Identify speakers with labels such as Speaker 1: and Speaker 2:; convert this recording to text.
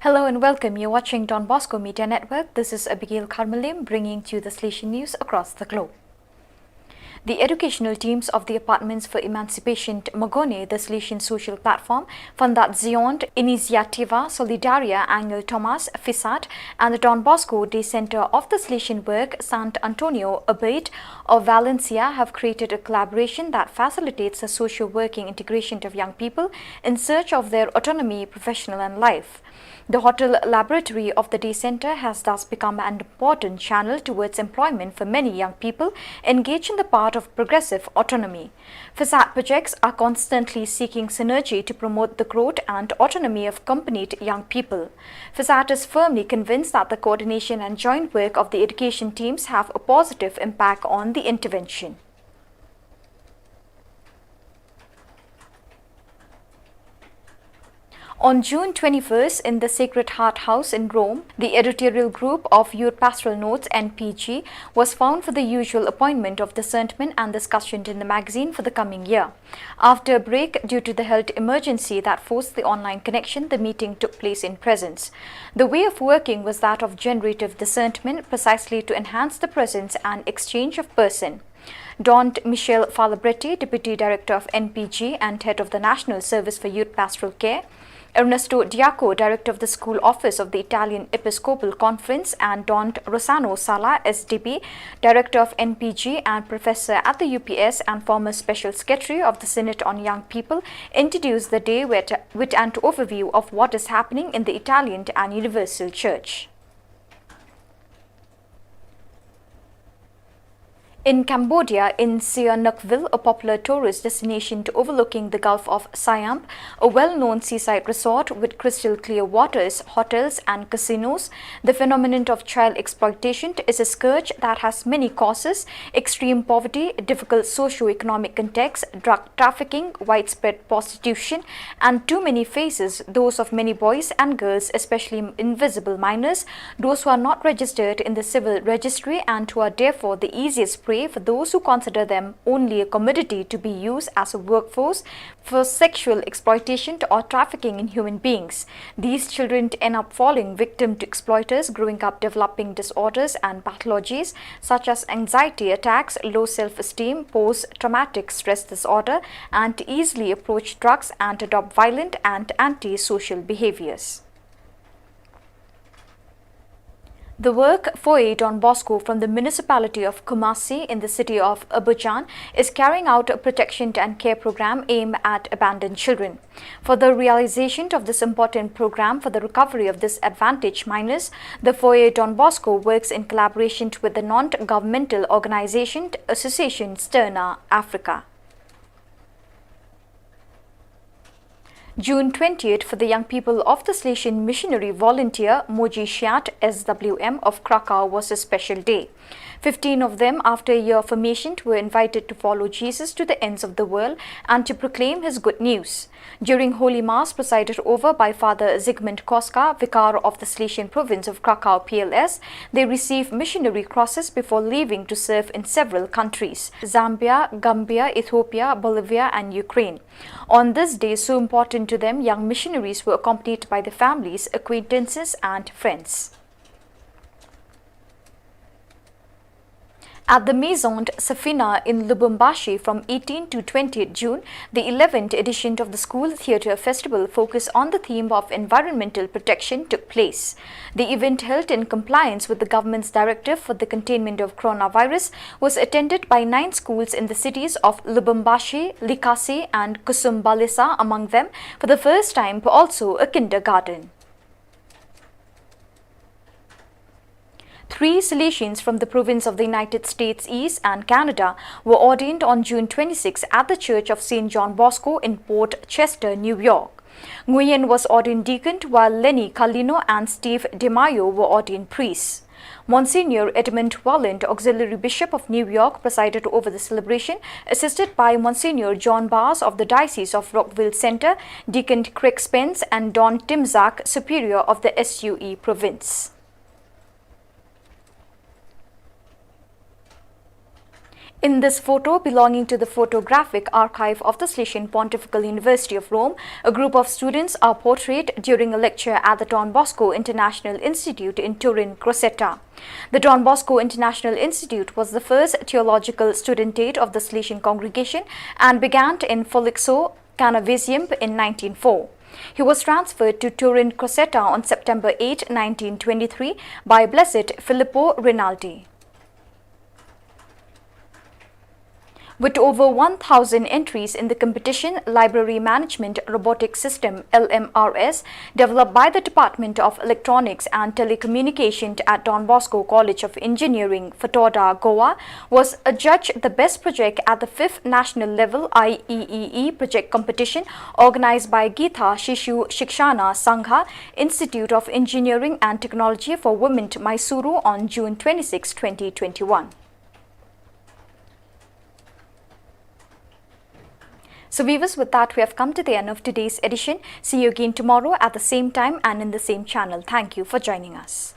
Speaker 1: Hello and welcome. You're watching Don Bosco Media Network. This is Abigail Karmalim bringing to you the Salesian news across the globe. The educational teams of the Apartments for Emancipation Magone, the Salesian social platform, Fundazione Iniziativa Solidaria Angel Thomas Fisat, and the Don Bosco Day Center of the Salesian Work Sant Antonio Abate of Valencia have created a collaboration that facilitates the social working integration of young people in search of their autonomy, professional and life. The hotel laboratory of the day center has thus become an important channel towards employment for many young people engaged in the path of progressive autonomy. FISAT projects are constantly seeking synergy to promote the growth and autonomy of accompanied young people. FISAT is firmly convinced that the coordination and joint work of the education teams have a positive impact on the intervention. On June 21st, in the Sacred Heart House in Rome, the editorial group of Youth Pastoral Notes (NPG) was found for the usual appointment of discernment and discussion in the magazine for the coming year. After a break due to the health emergency that forced the online connection, the meeting took place in presence. The way of working was that of generative discernment, precisely to enhance the presence and exchange of person. Don Michel Falabretti, Deputy Director of NPG and Head of the National Service for Youth Pastoral Care, Ernesto Diaco, Director of the School Office of the Italian Episcopal Conference, and Don Rossano Sala, SDB, Director of NPG and Professor at the UPS and former Special Secretary of the Synod on Young People, introduced the day with an overview of what is happening in the Italian and Universal Church. In Cambodia, in Sihanoukville, a popular tourist destination overlooking the Gulf of Siam, a well-known seaside resort with crystal clear waters, hotels and casinos, the phenomenon of child exploitation is a scourge that has many causes: extreme poverty, difficult socio-economic context, drug trafficking, widespread prostitution, and too many faces, those of many boys and girls, especially invisible minors, those who are not registered in the civil registry and who are therefore the easiest prey for those who consider them only a commodity to be used as a workforce for sexual exploitation or trafficking in human beings. These children end up falling victim to exploiters, growing up developing disorders and pathologies such as anxiety attacks, low self-esteem, post-traumatic stress disorder, and easily approach drugs and adopt violent and anti-social behaviors. The work Foyer Don Bosco from the municipality of Kumasi in the city of Abidjan is carrying out a protection and care program aimed at abandoned children. For the realization of this important program for the recovery of disadvantaged minors, the Foyer Don Bosco works in collaboration with the non-governmental organization Association Sterna Africa. June 20th, for the young people of the Salesian missionary volunteer Moji Shiat SWM of Krakow was a special day. 15 of them, after a year of formation, were invited to follow Jesus to the ends of the world and to proclaim his good news. During Holy Mass presided over by Father Zygmunt Koska, Vicar of the Salesian province of Krakow PLS, they received missionary crosses before leaving to serve in several countries: Zambia, Gambia, Ethiopia, Bolivia and Ukraine. On this day so important to them, young missionaries were accompanied by their families, acquaintances and friends. At the Maison Safina in Lubumbashi from 18 to 20th June, the 11th edition of the School Theatre Festival focused on the theme of environmental protection took place. The event, held in compliance with the government's directive for the containment of coronavirus, was attended by 9 schools in the cities of Lubumbashi, Likasi and Kusumbalesa, among them for the first time also a kindergarten. 3 Salesians from the province of the United States East and Canada were ordained on June 26 at the Church of St. John Bosco in Port Chester, New York. Nguyen was ordained deacon, while Lenny Carlino and Steve DeMaio were ordained priests. Monsignor Edmund Walland, Auxiliary Bishop of New York, presided over the celebration, assisted by Monsignor John Bars of the Diocese of Rockville Center, Deacon Craig Spence and Don Timzak, Superior of the SUE province. In this photo, belonging to the photographic archive of the Salesian Pontifical University of Rome, a group of students are portrayed during a lecture at the Don Bosco International Institute in Turin, Crocetta. The Don Bosco International Institute was the first theological studentate of the Salesian congregation and began in Folixo, Canavesium in 1904. He was transferred to Turin, Crocetta on September 8, 1923 by Blessed Filippo Rinaldi. With over 1,000 entries in the competition, Library Management Robotics System (LMRS), developed by the Department of Electronics and Telecommunication at Don Bosco College of Engineering, Fatoda, Goa, was adjudged the best project at the 5th National Level IEEE Project Competition organized by Geetha Shishu Shikshana Sangha Institute of Engineering and Technology for Women, Mysuru on June 26, 2021. So viewers, with that we have come to the end of today's edition. See you again tomorrow at the same time and in the same channel. Thank you for joining us.